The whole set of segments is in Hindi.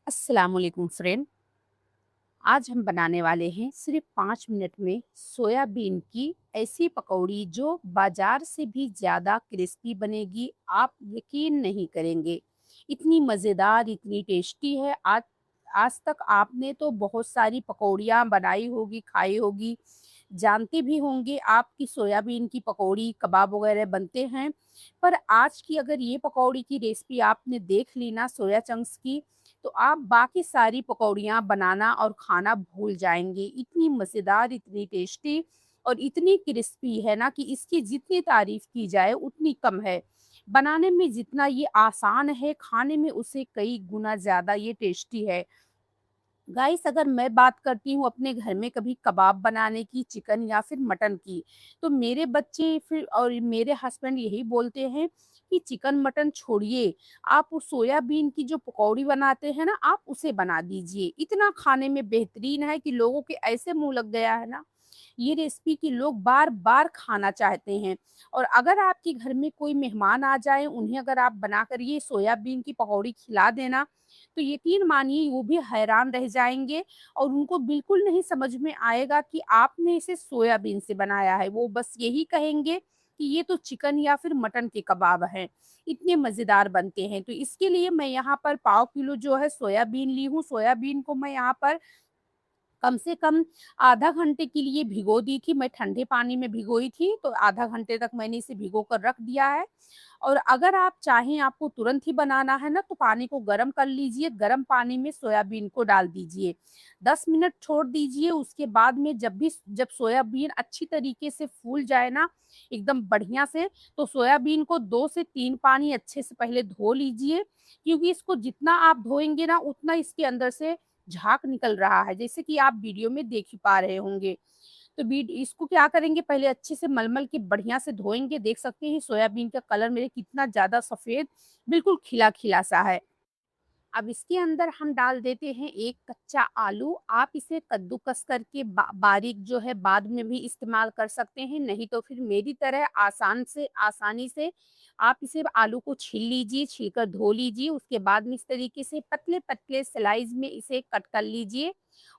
अस्सलाम वालेकुम फ्रेंड। आज हम बनाने वाले हैं सिर्फ 5 मिनट में सोयाबीन की ऐसी पकौड़ी जो बाजार से भी ज़्यादा क्रिस्पी बनेगी। आप यकीन नहीं करेंगे, इतनी मज़ेदार, इतनी टेस्टी है। आज आज तक आपने तो बहुत सारी पकौड़ियाँ बनाई होगी, खाई होगी, जानते भी होंगे आप कि सोयाबीन की पकौड़ी, कबाब वगैरह बनते हैं। पर आज की अगर ये पकौड़ी की रेसिपी आपने देख ली ना सोया चंक्स की, तो आप बाकी सारी पकौड़ियाँ बनाना और खाना भूल जाएँगे। इतनी मज़ेदार, इतनी टेस्टी और इतनी क्रिस्पी है ना कि इसकी जितनी तारीफ़ की जाए उतनी कम है। बनाने में जितना ये आसान है, खाने में उससे कई गुना ज़्यादा ये टेस्टी है। गाइस, अगर मैं बात करती हूँ अपने घर में कभी कबाब बनाने की, चिकन या फिर मटन की, तो मेरे बच्चे फिर और मेरे हस्बैंड यही बोलते हैं कि चिकन मटन छोड़िए, आप उस सोयाबीन की जो पकौड़ी बनाते हैं ना, आप उसे बना दीजिए। इतना खाने में बेहतरीन है कि लोगों के ऐसे मुँह लग गया है ना, ये रेसिपी कि लोग बार-बार खाना चाहते हैं। और अगर आपके घर में कोई मेहमान आ जाए, उन्हें अगर आप बनाकर ये सोयाबीन की पकौड़ी खिला देना, तो यकीन मानिए वो भी हैरान रह जाएँगे और उनको बिल्कुल नहीं समझ में आएगा कि आपने इसे सोयाबीन से बनाया है। वो बस यही कहेंगे कि ये तो चिकन या फिर मटन के कबाब हैं, इतने मज़ेदार बनते हैं। तो इसके लिए मैं यहाँ पर पाव किलो जो है सोयाबीन ली हूँ। सोयाबीन को मैं यहाँ पर कम से कम आधा घंटे के लिए भिगो दी थी। मैं ठंडे पानी में भिगोई थी, तो आधा घंटे तक मैंने इसे भिगो कर रख दिया है। और अगर आप चाहें आपको तुरंत ही बनाना है ना, तो पानी को गरम कर लीजिए, गरम पानी में सोयाबीन को डाल दीजिए। 10 मिनट छोड़ दीजिए, उसके बाद में जब सोयाबीन अच्छी तरीके से फूल जाए ना, एकदम बढ़िया से, तो सोयाबीन को 2 से 3 पानी अच्छे से पहले धो लीजिए, क्योंकि इसको जितना आप धोएँगे ना, उतना इसके अंदर से झाग निकल रहा है, जैसे कि आप वीडियो में देख ही पा रहे होंगे। तो बीड इसको क्या करेंगे, पहले अच्छे से मल-मल के बढ़िया से धोएँगे। देख सकते हैं सोयाबीन का कलर मेरे कितना ज़्यादा सफ़ेद, बिल्कुल खिला-खिला सा है। अब इसके अंदर हम डाल देते हैं एक कच्चा आलू। आप इसे कद्दूकस करके बारीक जो है बाद में भी इस्तेमाल कर सकते हैं, नहीं तो फिर मेरी तरह आसानी से आप इसे आलू को छील लीजिए, छीलकर धो लीजिए। उसके बाद में इस तरीके से पतले-पतले स्लाइस में इसे कट कर लीजिए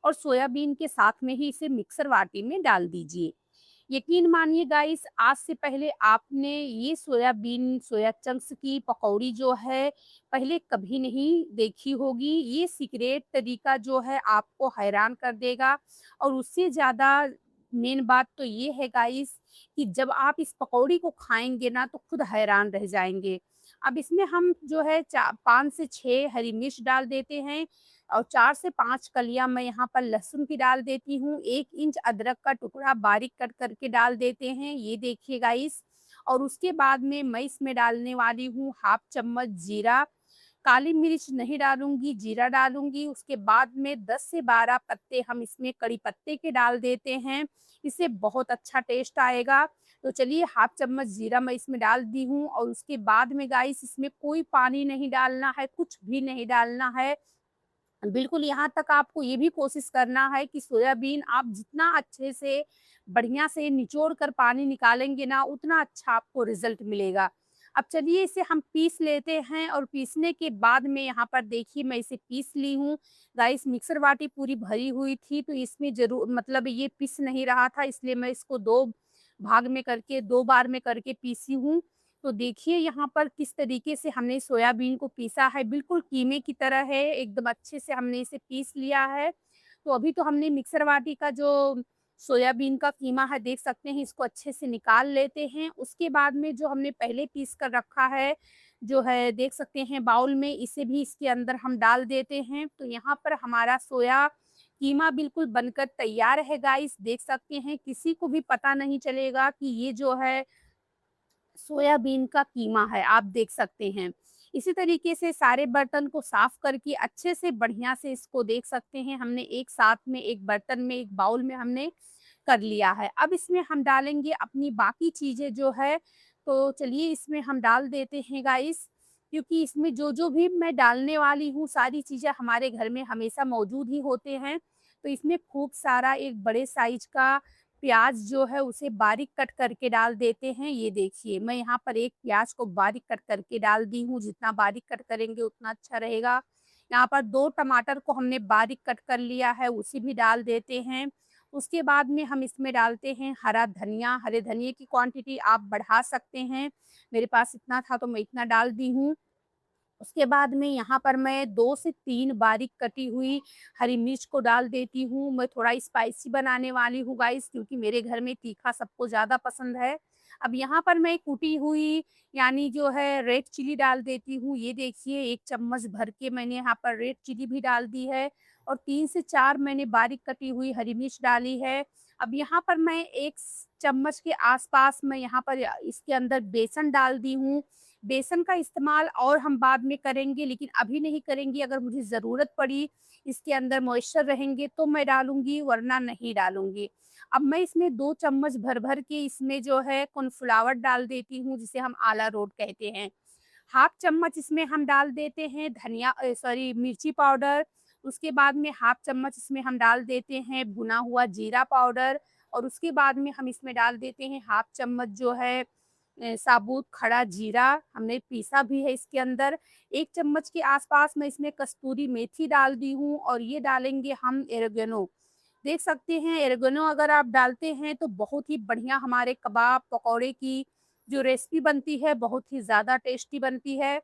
और सोयाबीन के साथ में ही इसे मिक्सर बाटी में डाल दीजिए। यकीन मानिए गाइस, आज से पहले आपने ये सोयाबीन सोया चंक्स की पकौड़ी जो है पहले कभी नहीं देखी होगी। ये सीक्रेट तरीका जो है आपको हैरान कर देगा। और उससे ज़्यादा मेन बात तो ये है गाइस कि जब आप इस पकौड़ी को खाएँगे ना, तो खुद हैरान रह जाएँगे। अब इसमें हम जो है चा 5 से 6 हरी मिर्च डाल देते हैं और 4 से 5 कलियाँ मैं यहाँ पर लहसुन की डाल देती हूँ। 1 इंच अदरक का टुकड़ा बारीक कट करके डाल देते हैं, ये देखिए गाइस। और उसके बाद में मैं इसमें डालने वाली हूँ हाफ चम्मच जीरा, काली मिर्च नहीं डालूँगी, जीरा डालूँगी। उसके बाद में 10 से 12 पत्ते हम इसमें कड़ी पत्ते के डाल देते हैं, इससे बहुत अच्छा टेस्ट आएगा। तो चलिए हाफ चम्मच जीरा मैं इसमें डाल दी हूँ और उसके बाद में गाइस इसमें कोई पानी नहीं डालना है, कुछ भी नहीं डालना है। बिल्कुल, यहाँ तक आपको ये भी कोशिश करना है कि सोयाबीन आप जितना अच्छे से बढ़िया से निचोड़ कर पानी निकालेंगे ना, उतना अच्छा आपको रिज़ल्ट मिलेगा। अब चलिए इसे हम पीस लेते हैं और पीसने के बाद में यहाँ पर देखिए मैं इसे पीस ली हूँ। गाइस, मिक्सर बाटी पूरी भरी हुई थी, तो इसमें ज़रूर मतलब ये पिस नहीं रहा था, इसलिए मैं इसको 2 भाग में करके 2 बार में करके पीसी हूँ। तो देखिए यहाँ पर किस तरीके से हमने सोयाबीन को पीसा है, बिल्कुल कीमे की तरह है, एकदम अच्छे से हमने इसे पीस लिया है। तो अभी तो हमने मिक्सर बाटी का जो सोयाबीन का कीमा है देख सकते हैं, इसको अच्छे से निकाल लेते हैं। उसके बाद में जो हमने पहले पीस कर रखा है, जो है देख सकते हैं बाउल में, इसे भी इसके अंदर हम डाल देते हैं। तो यहाँ पर हमारा सोया कीमा बिल्कुल बनकर तैयार है गाइस, देख सकते हैं, किसी को भी पता नहीं चलेगा कि ये जो है सोयाबीन का कीमा है, आप देख सकते हैं। इसी तरीके से सारे बर्तन को साफ करके अच्छे से बढ़िया से इसको देख सकते हैं, हमने एक साथ में एक बर्तन में, एक बाउल में हमने कर लिया है। अब इसमें हम डालेंगे अपनी बाकी चीज़ें जो है, तो चलिए इसमें हम डाल देते हैं गाइस, क्योंकि इसमें जो-जो भी मैं डालने वाली हूँ, सारी चीज़ें हमारे घर में हमेशा मौजूद ही होते हैं। तो इसमें खूब सारा एक बड़े साइज़ का प्याज़ जो है उसे बारीक कट करके डाल देते हैं। ये देखिए मैं यहाँ पर एक प्याज़ को बारीक कट करके डाल दी हूँ, जितना बारीक कट करेंगे उतना अच्छा रहेगा। यहाँ पर 2 टमाटर को हमने बारीक कट कर लिया है, उसे भी डाल देते हैं। उसके बाद में हम इसमें डालते हैं हरा धनिया, हरे धनिये की क्वांटिटी आप बढ़ा सकते हैं। मेरे पास इतना था तो मैं इतना डाल दी हूँ। उसके बाद में यहाँ पर मैं 2 से 3 बारीक कटी हुई हरी मिर्च को डाल देती हूँ। मैं थोड़ा स्पाइसी बनाने वाली हूँ गाइस, क्योंकि मेरे घर में तीखा सबको ज़्यादा पसंद है। अब यहाँ पर मैं कुटी हुई यानी जो है रेड चिली डाल देती हूँ। ये देखिए 1 चम्मच भर के मैंने यहाँ पर रेड चिली भी डाल दी है और 3 से 4 मैंने बारीक कटी हुई हरी मिर्च डाली है। अब यहाँ पर मैं 1 चम्मच के आस-पास मैं यहाँ पर इसके अंदर बेसन डाल दी हूँ। बेसन का इस्तेमाल और हम बाद में करेंगे, लेकिन अभी नहीं करेंगे। अगर मुझे ज़रूरत पड़ी, इसके अंदर मॉइस्चर रहेंगे तो मैं डालूँगी, वरना नहीं डालूँगी। अब मैं इसमें 2 चम्मच भर-भर के इसमें जो है कॉर्नफ्लावर डाल देती हूँ, जिसे हम आला रोट कहते हैं। हाफ चम्मच इसमें हम डाल देते हैं मिर्ची पाउडर। उसके बाद में हाफ चम्मच इसमें हम डाल देते हैं भुना हुआ जीरा पाउडर और उसके बाद में हम इसमें डाल देते हैं हाफ चम्मच जो है साबुत खड़ा जीरा, हमने पीसा भी है इसके अंदर। 1 चम्मच के आस-पास मैं इसमें कस्तूरी मेथी डाल दी हूँ और ये डालेंगे हम ऑरिगेनो। देख सकते हैं ऑरिगेनो अगर आप डालते हैं तो बहुत ही बढ़िया हमारे कबाब, पकौड़े की जो रेसिपी बनती है, बहुत ही ज़्यादा टेस्टी बनती है।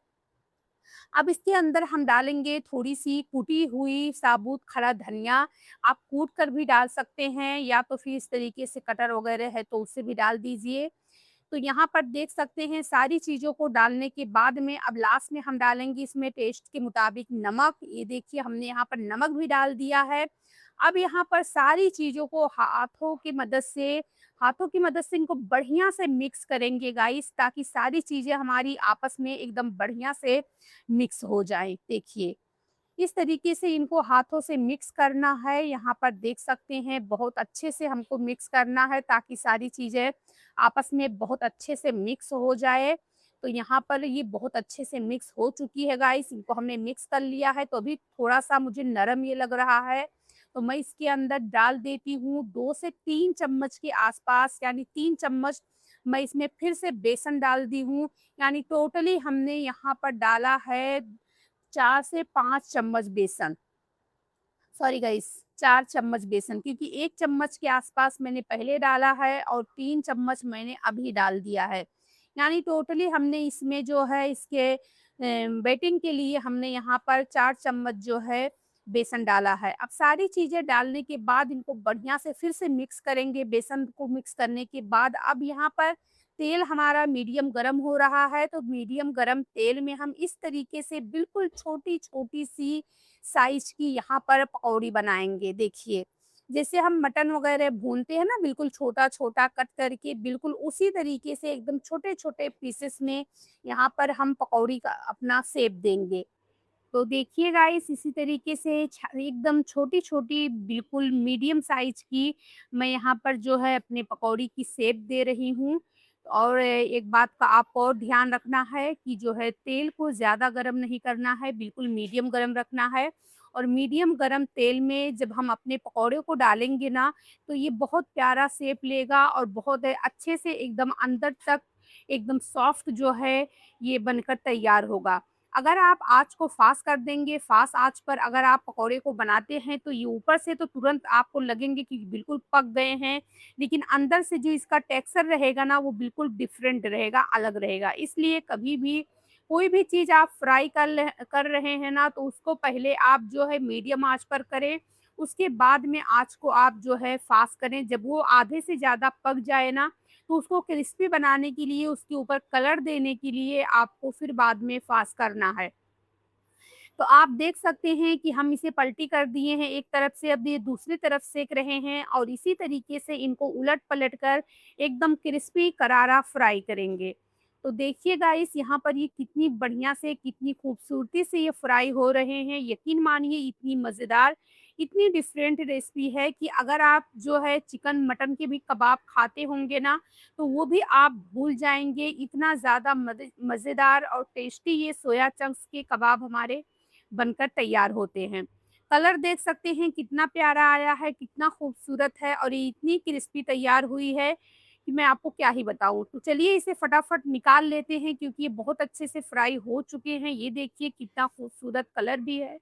अब इसके अंदर हम डालेंगे थोड़ी-सी कुटी हुई साबुत खड़ा धनिया, आप कूट कर भी डाल सकते हैं या तो फिर इस तरीके से कटर वगैरह है तो उससे भी डाल दीजिए। तो यहाँ पर देख सकते हैं सारी चीज़ों को डालने के बाद में अब लास्ट में हम डालेंगे इसमें टेस्ट के मुताबिक नमक। ये देखिए हमने यहाँ पर नमक भी डाल दिया है। अब यहाँ पर सारी चीज़ों को हाथों की मदद से इनको बढ़िया से मिक्स करेंगे गाइस, ताकि सारी चीज़ें हमारी आपस में एकदम बढ़िया से मिक्स हो जाएँ। देखिए, इस तरीके से इनको हाथों से मिक्स करना है। यहाँ पर देख सकते हैं बहुत अच्छे से हमको मिक्स करना है, ताकि सारी चीज़ें आपस में बहुत अच्छे से मिक्स हो जाए। तो यहाँ पर ये बहुत अच्छे से मिक्स हो चुकी है गाइस, इनको हमने मिक्स कर लिया है। तो अभी थोड़ा-सा मुझे नरम ये लग रहा है, तो मैं इसके अंदर डाल देती हूँ 2 से 3 चम्मच के आस-पास, यानी 3 चम्मच मैं इसमें फिर से बेसन डाल दी हूँ। यानी टोटली हमने यहाँ पर डाला है 4 से 5 चम्मच बेसन। सॉरी गाइस, 4 चम्मच बेसन, क्योंकि 1 चम्मच के आसपास मैंने पहले डाला है और 3 चम्मच मैंने अभी डाल दिया है। यानी टोटली हमने इसमें जो है इसके बेटिंग के लिए हमने यहाँ पर 4 चम्मच जो है बेसन डाला है। अब सारी चीज़ें डालने के बाद इनको बढ़िया से फिर से मिक्स करेंगे। बेसन को मिक्स करने के बाद अब यहाँ पर तेल हमारा मीडियम गरम हो रहा है, तो मीडियम गरम तेल में हम इस तरीके से बिल्कुल छोटी-छोटी सी साइज़ की यहाँ पर पकौड़ी बनाएँगे। देखिए, जैसे हम मटन वग़ैरह भूनते हैं ना, बिल्कुल छोटा-छोटा कट करके, बिल्कुल उसी तरीके से एकदम छोटे-छोटे पीसेस में यहाँ पर हम पकौड़ी का अपना शेप देंगे। तो देखिए गाइस, इसी तरीके से एकदम छोटी-छोटी बिल्कुल मीडियम साइज़ की मैं यहाँ पर जो है अपने पकौड़ी की शेप दे रही हूँ। और एक बात का आपको और ध्यान रखना है कि जो है तेल को ज़्यादा गरम नहीं करना है, बिल्कुल मीडियम गरम रखना है। और मीडियम गरम तेल में जब हम अपने पकौड़े को डालेंगे ना, तो ये बहुत प्यारा शेप लेगा और बहुत अच्छे से एकदम अंदर तक एकदम सॉफ्ट जो है ये बनकर तैयार होगा। अगर आप आँच को फ़ास्ट कर देंगे, फ़ास्ट आँच पर अगर आप पकौड़े को बनाते हैं, तो ये ऊपर से तो तुरंत आपको लगेंगे कि बिल्कुल पक गए हैं, लेकिन अंदर से जो इसका टेक्सचर रहेगा ना, वो बिल्कुल डिफरेंट रहेगा, अलग रहेगा। इसलिए कभी भी कोई भी चीज़ आप फ्राई कर रहे हैं ना, तो उसको पहले आप जो है मीडियम आँच पर करें, उसके बाद में आँच को आप जो है फ़ास्ट करें। जब वो आधे से ज़्यादा पक जाए ना, तो उसको क्रिस्पी बनाने के लिए, उसके ऊपर कलर देने के लिए आपको फिर बाद में फ़ास्ट करना है। तो आप देख सकते हैं कि हम इसे पलटी कर दिए हैं एक तरफ से, अब ये दूसरी तरफ सेक रहे हैं और इसी तरीके से इनको उलट-पलट कर एकदम क्रिस्पी करारा फ्राई करेंगे। तो देखिए गाइस, यहाँ पर ये कितनी बढ़िया से, कितनी खूबसूरती से ये फ्राई हो रहे हैं। यकीन मानिए इतनी मज़ेदार, इतनी डिफरेंट रेसिपी है कि अगर आप जो है चिकन, मटन के भी कबाब खाते होंगे ना, तो वो भी आप भूल जाएँगे। इतना ज़्यादा मज़ेदार और टेस्टी ये सोया चंक्स के कबाब हमारे बनकर तैयार होते हैं। कलर देख सकते हैं कितना प्यारा आया है, कितना खूबसूरत है और ये इतनी क्रिस्पी तैयार हुई है कि मैं आपको क्या ही बताऊँ। तो चलिए इसे फटाफट निकाल लेते हैं, क्योंकि ये बहुत अच्छे से फ्राई हो चुके हैं। ये देखिए कितना खूबसूरत कलर भी है।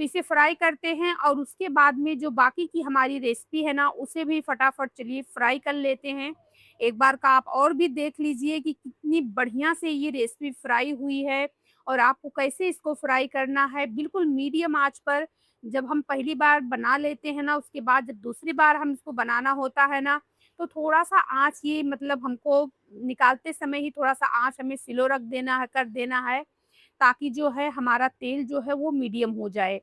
तो इसे फ्राई करते हैं और उसके बाद में जो बाकी की हमारी रेसिपी है ना, उसे भी फटाफट चलिए फ्राई कर लेते हैं। एक बार का आप और भी देख लीजिए कि कितनी बढ़िया से ये रेसिपी फ्राई हुई है और आपको कैसे इसको फ्राई करना है, बिल्कुल मीडियम आँच पर। जब हम पहली बार बना लेते हैं ना, उसके बाद जब दूसरी बार हम इसको बनाना होता है ना, तो थोड़ा-सा आँच ये मतलब हमको निकालते समय ही थोड़ा-सा आँच हमें स्लो रख देना है कर देना है, ताकि जो है हमारा तेल जो है वो मीडियम हो जाए।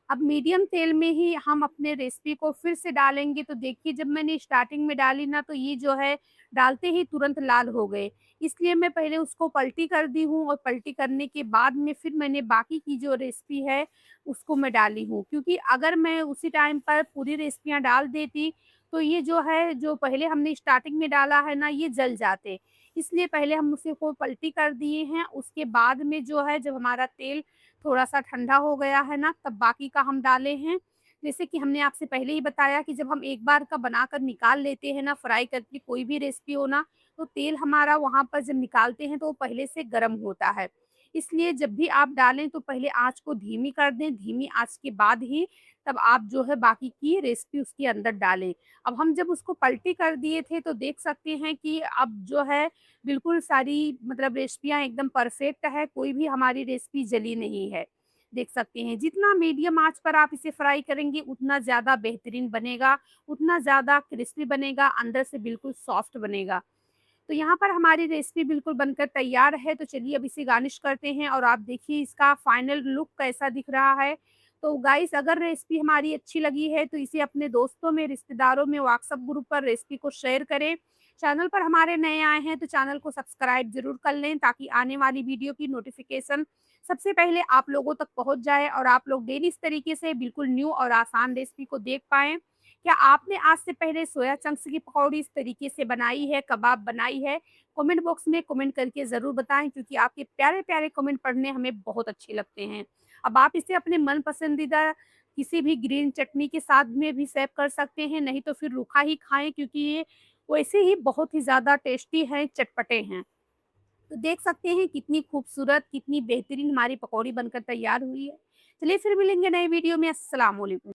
अब मीडियम तेल में ही हम अपने रेसिपी को फिर से डालेंगे, तो देखिए जब मैंने स्टार्टिंग में डाली ना, तो ये जो है डालते ही तुरंत लाल हो गए। इसलिए मैं पहले उसको पलटी कर दी हूँ और पलटी करने के बाद में फिर मैंने बाकी की जो रेसिपी है उसको मैं डाली हूँ। क्योंकि अगर मैं उसी टाइम पर पूरी रेसिपियाँ डाल देती, तो ये जो है जो पहले हमने स्टार्टिंग में डाला है ना, ये जल जाते। इसलिए पहले हम उसे को पलटी कर दिए हैं, उसके बाद में जो है जब हमारा तेल थोड़ा-सा ठंडा हो गया है ना, तब बाकी का हम डाले हैं। जैसे कि हमने आपसे पहले ही बताया कि जब हम एक बार का बनाकर निकाल लेते हैं ना, फ्राई करके कोई भी रेसिपी हो ना, तो तेल हमारा वहाँ पर जब निकालते हैं तो वो पहले से गरम होता है। इसलिए जब भी आप डालें तो पहले आँच को धीमी कर दें, धीमी आँच के बाद ही तब आप जो है बाकी की रेसिपी उसके अंदर डालें। अब हम जब उसको पलटी कर दिए थे तो देख सकते हैं कि अब जो है बिल्कुल सारी मतलब रेसिपियाँ एकदम परफेक्ट है, कोई भी हमारी रेसिपी जली नहीं है। देख सकते हैं, जितना मीडियम आँच पर आप इसे फ्राई करेंगे उतना ज़्यादा बेहतरीन बनेगा, उतना ज़्यादा क्रिस्पी बनेगा, अंदर से बिल्कुल सॉफ्ट बनेगा। तो यहाँ पर हमारी रेसिपी बिल्कुल बनकर तैयार है, तो चलिए अब इसे गार्निश करते हैं और आप देखिए इसका फाइनल लुक कैसा दिख रहा है। तो गाइस अगर रेसिपी हमारी अच्छी लगी है तो इसे अपने दोस्तों में, रिश्तेदारों में, व्हाट्सएप ग्रुप पर रेसिपी को शेयर करें। चैनल पर हमारे नए आए हैं तो चैनल को सब्सक्राइब ज़रूर कर लें, ताकि आने वाली वीडियो की नोटिफ़िकेशन सबसे पहले आप लोगों तक पहुँच जाए और आप लोग डेली इस तरीके से बिल्कुल न्यू और आसान रेसिपी को देख पाएँ। क्या आपने आज से पहले सोया चंक्स की पकौड़ी इस तरीके से बनाई है, कबाब बनाई है? कमेंट बॉक्स में कमेंट करके ज़रूर बताएँ, क्योंकि आपके प्यारे-प्यारे कमेंट पढ़ने हमें बहुत अच्छे लगते हैं। अब आप इसे अपने मन पसंदीदा किसी भी ग्रीन चटनी के साथ में भी सर्व कर सकते हैं, नहीं तो फिर रूखा ही खाएँ, क्योंकि ये वैसे ही बहुत ही ज़्यादा टेस्टी हैं, चटपटे हैं। तो देख सकते हैं कितनी खूबसूरत, कितनी बेहतरीन हमारी पकौड़ी बनकर तैयार हुई है। चलिए फिर मिलेंगे नए वीडियो में। अस्सलाम वालेकुम।